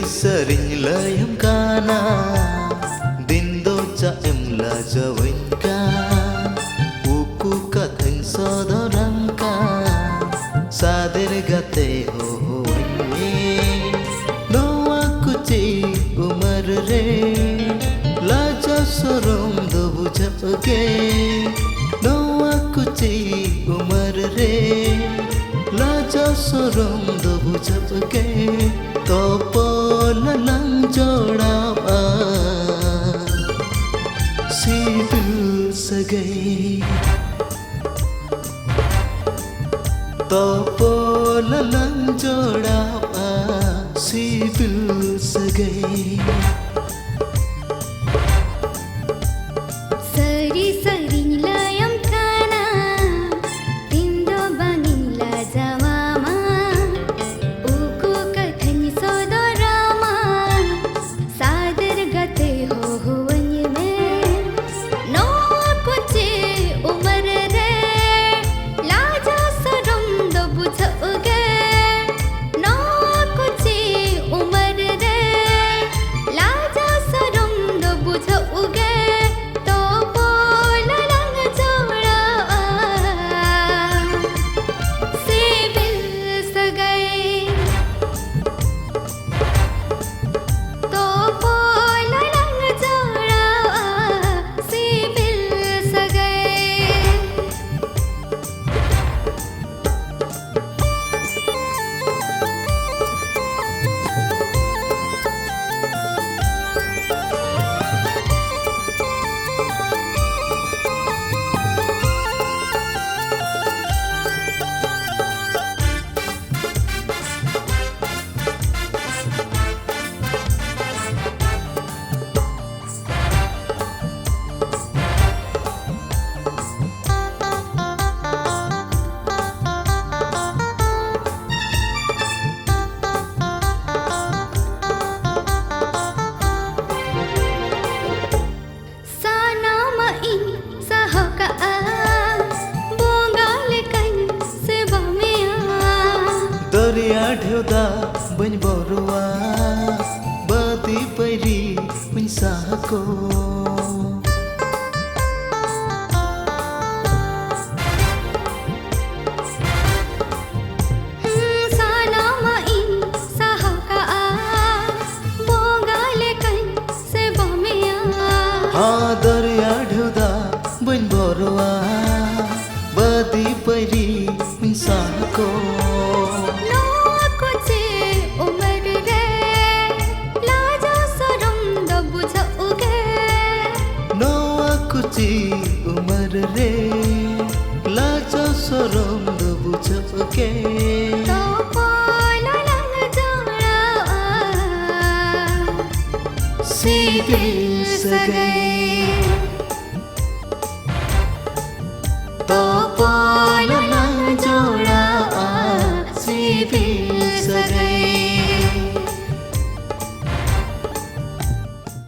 sering layam kana dindo cha em la jawin ka uku ka thang sodorang ka sadir gate ho hoye no aku chi umar re laja sorom do bujhake no aku chi umar re laja sorom do bujhake Topola lang jodawa sibil sagay Topola lang jodawa sibil sagay Sari sari layam kana tindo bangin la jawama uku kathani sodorama sadar gate ho huwanye me no kuche umar re laja saram do bujhoge no kuche umar re laja saram do bujhoge Doriya dhewda bany borwa bati pari bany sako Doriya dhewda bany borwa bati pari bany sako umar re laja sorom do bujhoke topola lang jodawa sibil sagay